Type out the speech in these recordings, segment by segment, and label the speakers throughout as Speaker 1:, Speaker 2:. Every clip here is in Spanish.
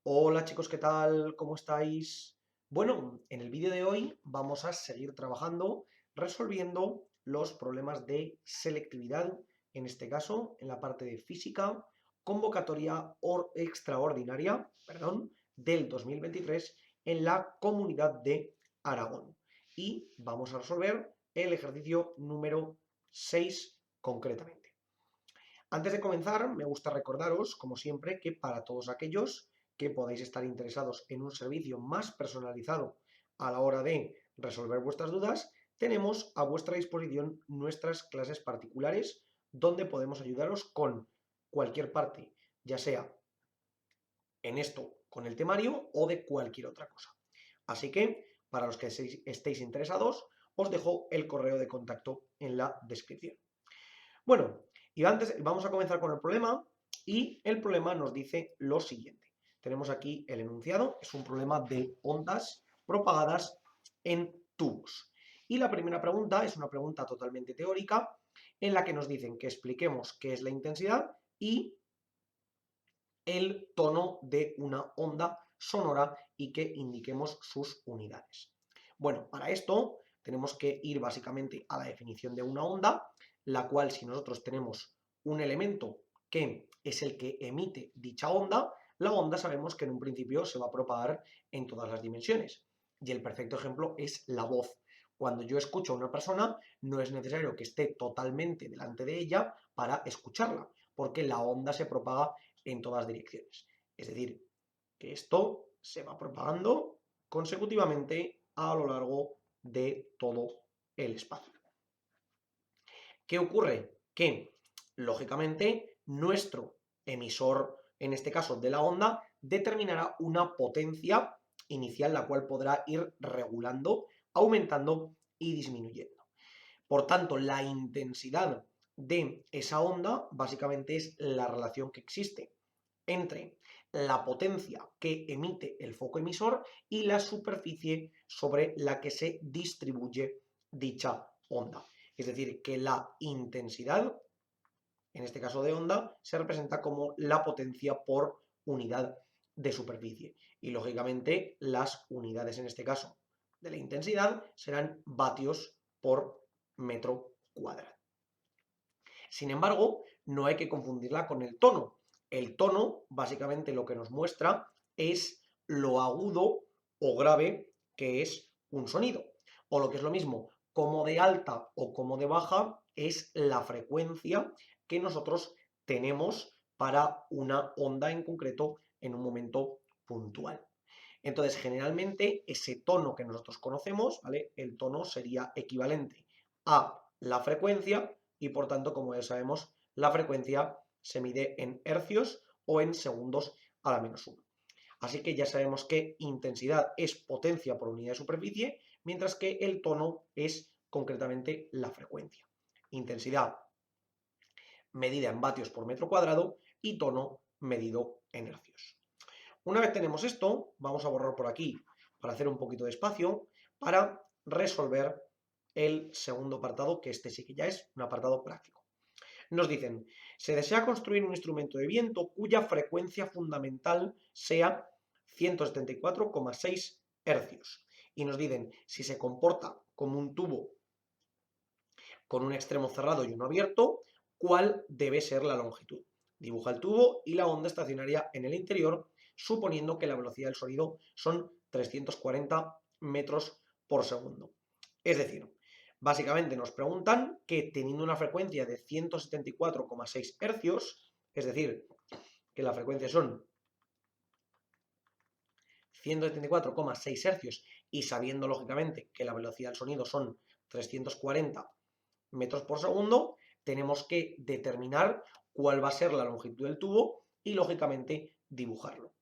Speaker 1: Hola chicos, ¿qué tal? ¿Cómo estáis? Bueno, en el vídeo de hoy vamos a seguir trabajando resolviendo los problemas de selectividad, en este caso en la parte de física, convocatoria extraordinaria, perdón, del 2023 en la Comunidad de Aragón. Y vamos a resolver el ejercicio número 6 concretamente. Antes de comenzar, me gusta recordaros, como siempre, que para todos aquellos que podáis estar interesados en un servicio más personalizado a la hora de resolver vuestras dudas, tenemos a vuestra disposición nuestras clases particulares donde podemos ayudaros con cualquier parte, ya sea en esto con el temario o de cualquier otra cosa. Así que, para los que estéis interesados, os dejo el correo de contacto en la descripción. Bueno, y antes vamos a comenzar con el problema y el problema nos dice lo siguiente. Tenemos aquí el enunciado, es un problema de ondas propagadas en tubos. Y la primera pregunta es una pregunta totalmente teórica en la que nos dicen que expliquemos qué es la intensidad y el tono de una onda sonora y que indiquemos sus unidades. Bueno, para esto tenemos que ir básicamente a la definición de una onda, la cual si nosotros tenemos un elemento que es el que emite dicha onda, la onda sabemos que en un principio se va a propagar en todas las dimensiones. Y el perfecto ejemplo es la voz. Cuando yo escucho a una persona, no es necesario que esté totalmente delante de ella para escucharla, porque la onda se propaga en todas direcciones. Es decir, que esto se va propagando consecutivamente a lo largo de todo el espacio. ¿Qué ocurre? Que, lógicamente, nuestro emisor, en este caso de la onda, determinará una potencia inicial, la cual podrá ir regulando, aumentando y disminuyendo. Por tanto, la intensidad de esa onda básicamente es la relación que existe entre la potencia que emite el foco emisor y la superficie sobre la que se distribuye dicha onda. Es decir, que la intensidad, en este caso de onda, se representa como la potencia por unidad de superficie. Y lógicamente las unidades, en este caso, de la intensidad serán vatios por metro cuadrado. Sin embargo, no hay que confundirla con el tono. El tono, básicamente, lo que nos muestra es lo agudo o grave que es un sonido. O lo que es lo mismo, como de alta o como de baja es la frecuencia que nosotros tenemos para una onda en concreto en un momento puntual. Entonces, generalmente, ese tono que nosotros conocemos, ¿vale? El tono sería equivalente a la frecuencia y, por tanto, como ya sabemos, la frecuencia se mide en hercios o en segundos a la menos 1. Así que ya sabemos que intensidad es potencia por unidad de superficie, mientras que el tono es concretamente la frecuencia. Intensidad medida en vatios por metro cuadrado y tono medido en hercios. Una vez tenemos esto, vamos a borrar por aquí para hacer un poquito de espacio para resolver el segundo apartado, que este sí que ya es un apartado práctico. Nos dicen, se desea construir un instrumento de viento cuya frecuencia fundamental sea 174,6 hercios. Y nos dicen, si se comporta como un tubo con un extremo cerrado y uno abierto, ¿cuál debe ser la longitud? Dibuja el tubo y la onda estacionaria en el interior, suponiendo que la velocidad del sonido son 340 metros por segundo. Es decir, básicamente nos preguntan que teniendo una frecuencia de 174,6 hercios, es decir, que la frecuencia son 174,6 hercios y sabiendo lógicamente que la velocidad del sonido son 340 metros por segundo, tenemos que determinar cuál va a ser la longitud del tubo y lógicamente dibujarlo.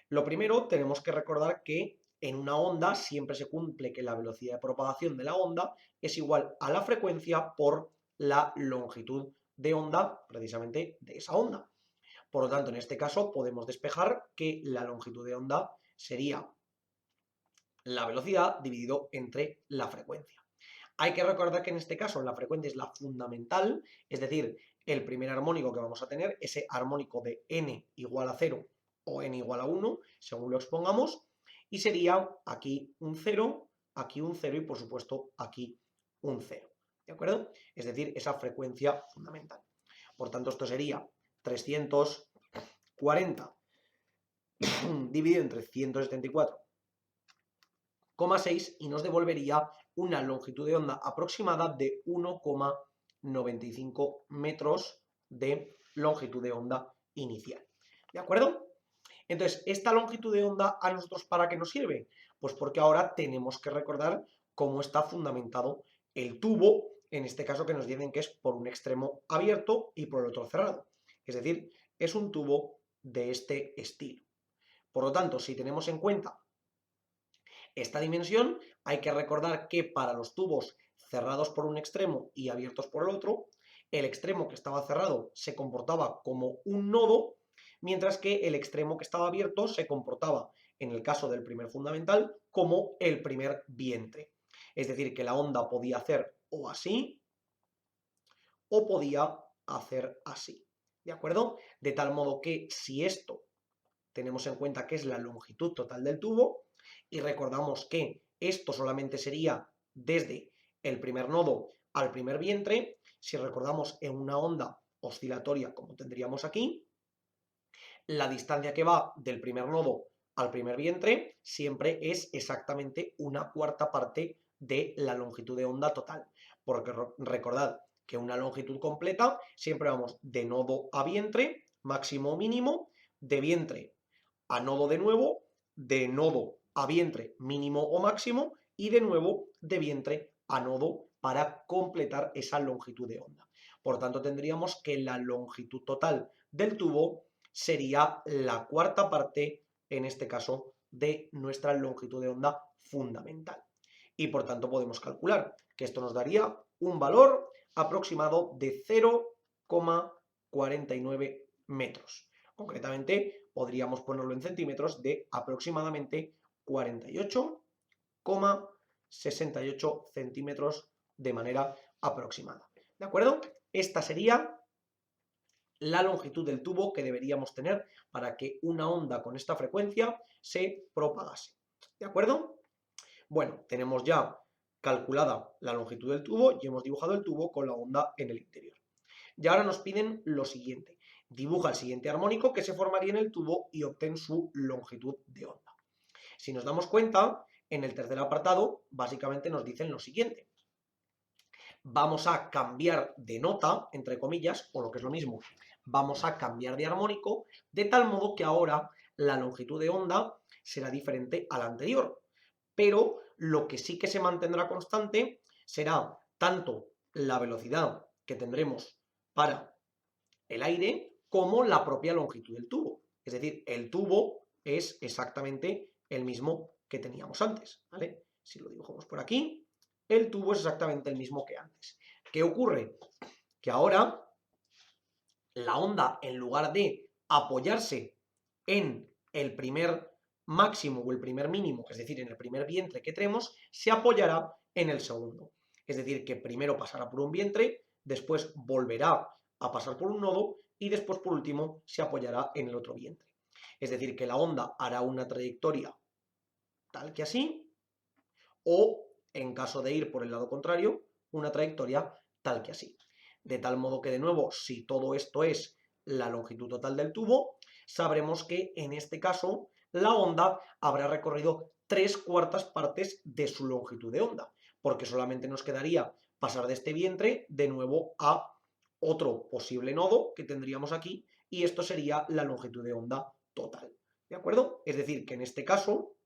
Speaker 1: Lo primero, tenemos que recordar que en una onda siempre se cumple que la velocidad de propagación de la onda es igual a la frecuencia por la longitud de onda, precisamente de esa onda. Por lo tanto, en este caso podemos despejar que la longitud de onda sería la velocidad dividido entre la frecuencia. Hay que recordar que en este caso la frecuencia es la fundamental, es decir, el primer armónico que vamos a tener, ese armónico de n igual a 0 o n igual a 1, según lo expongamos, y sería aquí un 0 y por supuesto aquí un 0, ¿de acuerdo? Es decir, esa frecuencia fundamental. Por tanto, esto sería 340 dividido entre 174,6 y nos devolvería una longitud de onda aproximada de 1,95 metros de longitud de onda inicial. ¿De acuerdo? Entonces, ¿esta longitud de onda a nosotros para qué nos sirve? Pues porque ahora tenemos que recordar cómo está fundamentado el tubo, en este caso que nos dicen que es por un extremo abierto y por el otro cerrado. Es decir, es un tubo de este estilo. Por lo tanto, si tenemos en cuenta esta dimensión, hay que recordar que para los tubos cerrados por un extremo y abiertos por el otro, el extremo que estaba cerrado se comportaba como un nodo, mientras que el extremo que estaba abierto se comportaba, en el caso del primer fundamental, como el primer vientre. Es decir, que la onda podía hacer o así, o podía hacer así. ¿De acuerdo? De tal modo que si esto tenemos en cuenta que es la longitud total del tubo, y recordamos que esto solamente sería desde el primer nodo al primer vientre, si recordamos en una onda oscilatoria como tendríamos aquí, la distancia que va del primer nodo al primer vientre siempre es exactamente una cuarta parte de la longitud de onda total, porque recordad que una longitud completa siempre vamos de nodo a vientre, máximo o mínimo, de vientre a nodo de nuevo, de nodo a vientre mínimo o máximo y de nuevo de vientre a nodo para completar esa longitud de onda. Por tanto, tendríamos que la longitud total del tubo sería la cuarta parte, en este caso, de nuestra longitud de onda fundamental. Y por tanto podemos calcular que esto nos daría un valor aproximado de 0,49 metros. Concretamente, podríamos ponerlo en centímetros de aproximadamente 48,68 centímetros de manera aproximada. ¿De acuerdo? Esta sería la longitud del tubo que deberíamos tener para que una onda con esta frecuencia se propagase. ¿De acuerdo? Bueno, tenemos ya calculada la longitud del tubo y hemos dibujado el tubo con la onda en el interior. Y ahora nos piden lo siguiente. Dibuja el siguiente armónico que se formaría en el tubo y obtén su longitud de onda. Si nos damos cuenta, en el tercer apartado, básicamente nos dicen lo siguiente. Vamos a cambiar de nota, entre comillas, o lo que es lo mismo, vamos a cambiar de armónico, de tal modo que ahora la longitud de onda será diferente a la anterior. Pero lo que sí que se mantendrá constante será tanto la velocidad que tendremos para el aire como la propia longitud del tubo. Es decir, el tubo es exactamente el mismo que teníamos antes, ¿vale? Si lo dibujamos por aquí, el tubo es exactamente el mismo que antes. ¿Qué ocurre? Que ahora la onda, en lugar de apoyarse en el primer máximo o el primer mínimo, es decir, en el primer vientre que tenemos, se apoyará en el segundo. Es decir, que primero pasará por un vientre, después volverá a pasar por un nodo y después, por último, se apoyará en el otro vientre. Es decir, que la onda hará una trayectoria tal que así, o, en caso de ir por el lado contrario, una trayectoria tal que así. De tal modo que, de nuevo, si todo esto es la longitud total del tubo, sabremos que, en este caso, la onda habrá recorrido 3/4 partes de su longitud de onda, porque solamente nos quedaría pasar de este vientre de nuevo a otro posible nodo que tendríamos aquí, y esto sería la longitud de onda total. ¿De acuerdo? Es decir, que en este caso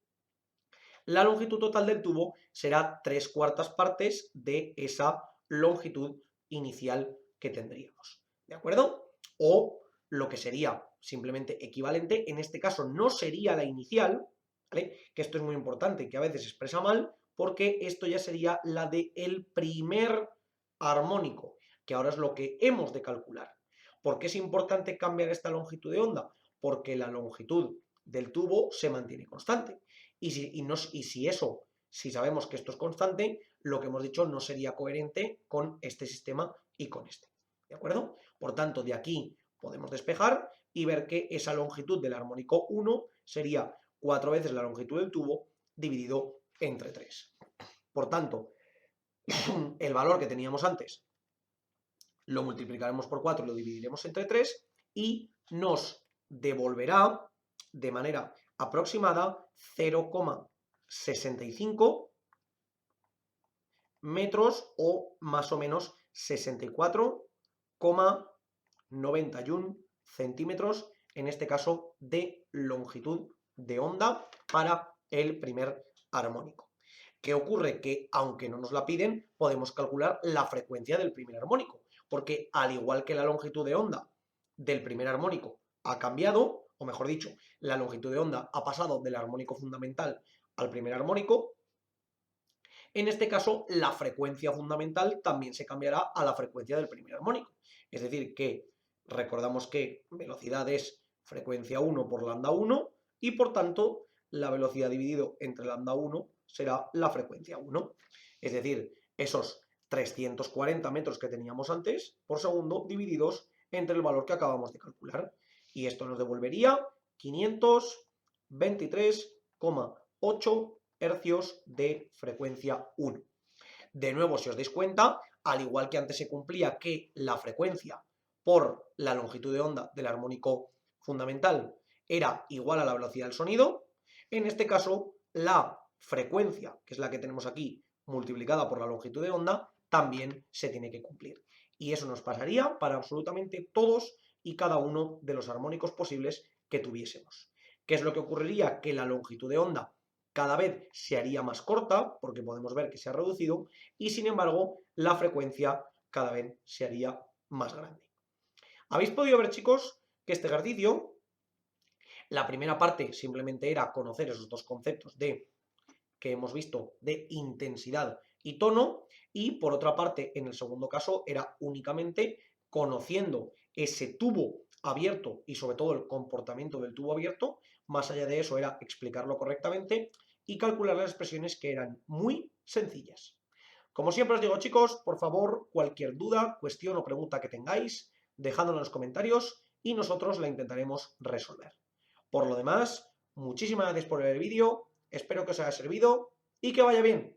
Speaker 1: la longitud total del tubo será 3/4 partes de esa longitud inicial que tendríamos. ¿De acuerdo? O lo que sería simplemente equivalente, en este caso no sería la inicial, ¿vale? Que esto es muy importante, que a veces se expresa mal, porque esto ya sería la del primer armónico, que ahora es lo que hemos de calcular. ¿Por qué es importante cambiar esta longitud de onda? Porque la longitud del tubo se mantiene constante. Y si sabemos que esto es constante, lo que hemos dicho no sería coherente con este sistema y con este. ¿De acuerdo? Por tanto, de aquí podemos despejar y ver que esa longitud del armónico 1 sería 4 veces la longitud del tubo dividido entre 3. Por tanto, el valor que teníamos antes lo multiplicaremos por 4 y lo dividiremos entre 3 y nos devolverá de manera aproximada 0,65 metros o más o menos 64,91 centímetros, en este caso de longitud de onda para el primer armónico. ¿Qué ocurre? Que aunque no nos la piden, podemos calcular la frecuencia del primer armónico, porque al igual que la longitud de onda del primer armónico ha cambiado, o mejor dicho, la longitud de onda ha pasado del armónico fundamental al primer armónico, en este caso la frecuencia fundamental también se cambiará a la frecuencia del primer armónico. Es decir, que recordamos que velocidad es frecuencia 1 por lambda 1 y por tanto la velocidad dividido entre lambda 1 será la frecuencia 1. Es decir, esos 340 metros que teníamos antes por segundo divididos entre el valor que acabamos de calcular. Y esto nos devolvería 523,8 hercios de frecuencia 1. De nuevo, si os dais cuenta, al igual que antes se cumplía que la frecuencia por la longitud de onda del armónico fundamental era igual a la velocidad del sonido, en este caso la frecuencia, que es la que tenemos aquí, multiplicada por la longitud de onda, también se tiene que cumplir. Y eso nos pasaría para absolutamente todos y cada uno de los armónicos posibles que tuviésemos. ¿Qué es lo que ocurriría? Que la longitud de onda cada vez se haría más corta, porque podemos ver que se ha reducido, y sin embargo la frecuencia cada vez se haría más grande. Habéis podido ver, chicos, que este ejercicio, la primera parte simplemente era conocer esos dos conceptos que hemos visto de intensidad y tono, y por otra parte, en el segundo caso, era únicamente conociendo ese tubo abierto y sobre todo el comportamiento del tubo abierto. Más allá de eso era explicarlo correctamente y calcular las expresiones, que eran muy sencillas. Como siempre os digo, chicos, por favor, cualquier duda, cuestión o pregunta que tengáis, dejadlo en los comentarios y nosotros la intentaremos resolver. Por lo demás, muchísimas gracias por ver el vídeo, espero que os haya servido y que vaya bien.